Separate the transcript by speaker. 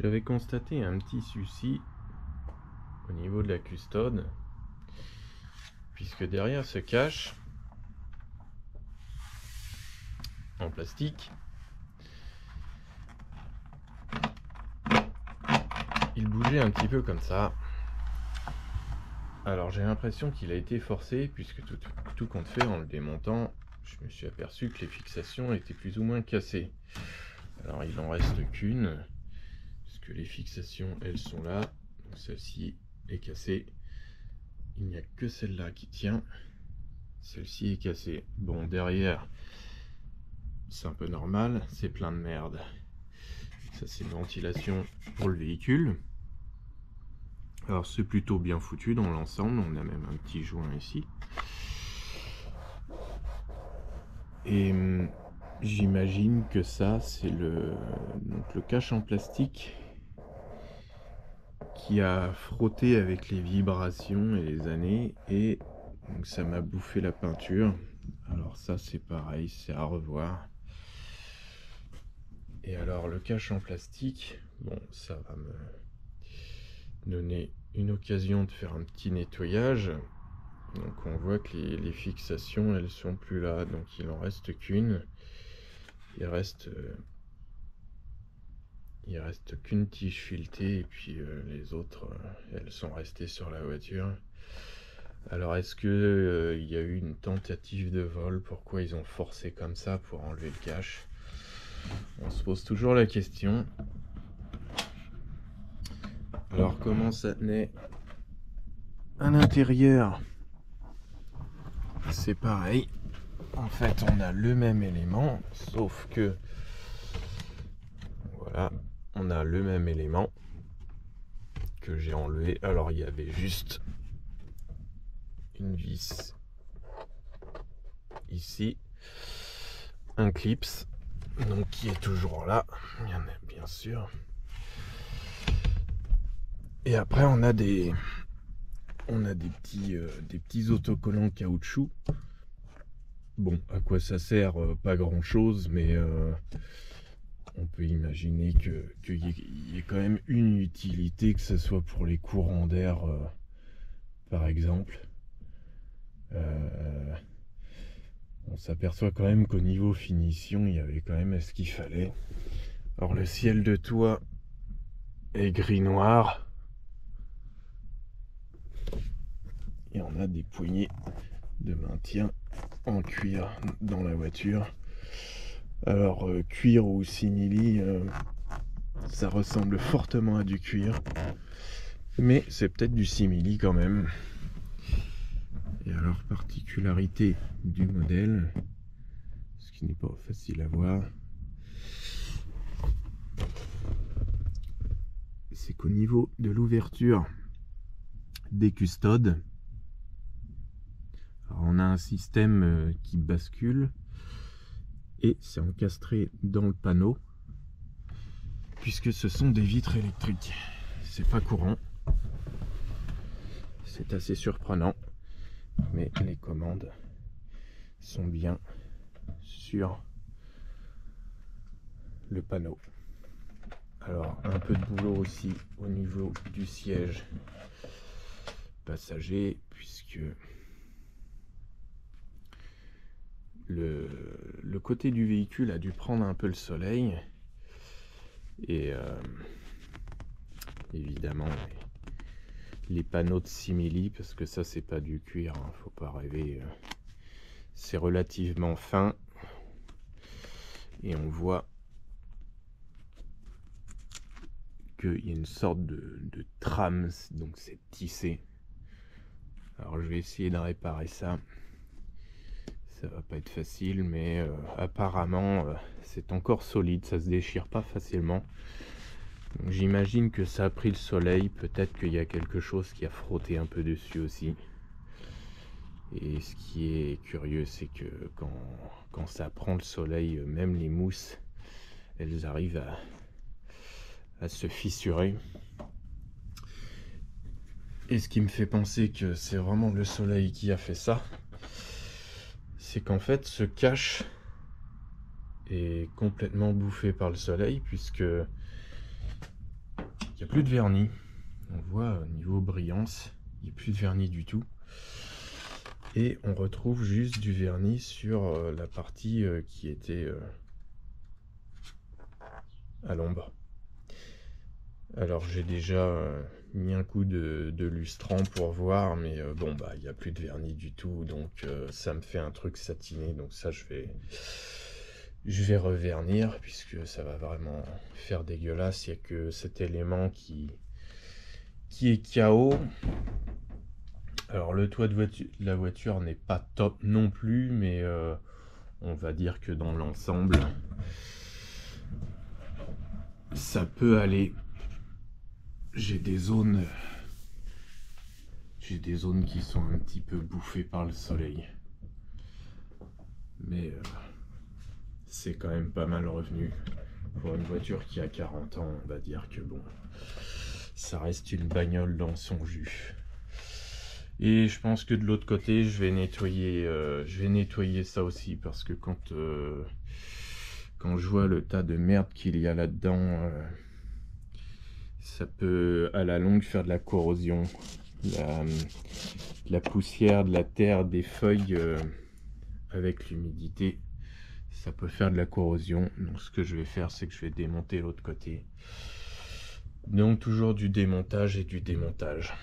Speaker 1: J'avais constaté un petit souci au niveau de la custode, puisque derrière ce cache en plastique, il bougeait un petit peu comme ça. Alors j'ai l'impression qu'il a été forcé, puisque tout compte fait, en le démontant, je me suis aperçu que les fixations étaient plus ou moins cassées. Alors il en reste qu'une, puisque les fixations elles sont là, donc celle-ci est cassée. Il n'y a que celle-là qui tient, celle-ci est cassée. Bon, derrière, c'est un peu normal, c'est plein de merde. Ça c'est une ventilation pour le véhicule. Alors c'est plutôt bien foutu dans l'ensemble, on a même un petit joint ici. Et j'imagine que ça c'est le cache en plastique qui a frotté avec les vibrations et les années, et donc ça m'a bouffé la peinture. Alors ça c'est pareil, c'est à revoir. Et alors le cache en plastique, bon, ça va me donner une occasion de faire un petit nettoyage. Donc on voit que les fixations elles sont plus là, donc il en reste qu'une. Il reste qu'une tige filetée, et puis les autres elles sont restées sur la voiture. Alors est-ce que il y a eu une tentative de vol? Pourquoi ils ont forcé comme ça pour enlever le cache? On se pose toujours la question. Alors comment ça tenait à l'intérieur? C'est pareil. En fait, on a le même élément, sauf que voilà, on a le même élément que j'ai enlevé. Alors, il y avait juste une vis ici, un clips, donc qui est toujours là, bien sûr. Et après, on a des petits autocollants caoutchouc. Bon, à quoi ça sert? Pas grand chose, mais on peut imaginer qu'il y ait quand même une utilité, que ce soit pour les courants d'air, par exemple. On s'aperçoit quand même qu'au niveau finition, il y avait quand même ce qu'il fallait. Alors le ciel de toit est gris-noir. Et on a des poignées de maintien en cuir dans la voiture. Alors cuir ou simili, ça ressemble fortement à du cuir, mais c'est peut-être du simili quand même. Et alors, particularité du modèle, ce qui n'est pas facile à voir, c'est qu'au niveau de l'ouverture des custodes, alors on a un système qui bascule, et c'est encastré dans le panneau, puisque ce sont des vitres électriques. C'est pas courant, c'est assez surprenant, mais les commandes sont bien sur le panneau. Alors un peu de boulot aussi au niveau du siège passager, puisque le côté du véhicule a dû prendre un peu le soleil, et évidemment les panneaux de simili, parce que ça c'est pas du cuir, hein, faut pas rêver, c'est relativement fin, et on voit qu'il y a une sorte de trame, donc c'est tissé. Alors je vais essayer de réparer ça. Ça va pas être facile, mais apparemment c'est encore solide, ça se déchire pas facilement. J'imagine que ça a pris le soleil, peut-être qu'il y a quelque chose qui a frotté un peu dessus aussi. Et ce qui est curieux, c'est que quand ça prend le soleil, même les mousses, elles arrivent à se fissurer. Et ce qui me fait penser que c'est vraiment le soleil qui a fait ça, c'est qu'en fait ce cache est complètement bouffé par le soleil, puisque n'y a plus de vernis. On voit au niveau brillance, il n'y a plus de vernis du tout. Et on retrouve juste du vernis sur la partie qui était à l'ombre. Alors j'ai déjà mis un coup de lustrant pour voir, mais bon bah il n'y a plus de vernis du tout, donc ça me fait un truc satiné, donc ça je vais revernir puisque ça va vraiment faire dégueulasse. Il n'y a que cet élément qui est KO. Alors le toit de la voiture n'est pas top non plus, mais on va dire que dans l'ensemble ça peut aller. J'ai des zones qui sont un petit peu bouffées par le soleil, mais c'est quand même pas mal revenu pour une voiture qui a 40 ans. On va dire que bon, ça reste une bagnole dans son jus. Et je pense que de l'autre côté je vais nettoyer ça aussi, parce que quand je vois le tas de merde qu'il y a là-dedans, ça peut à la longue faire de la corrosion. La poussière, de la terre, des feuilles avec l'humidité, ça peut faire de la corrosion. Donc ce que je vais faire, c'est que je vais démonter l'autre côté. Donc toujours du démontage et du démontage.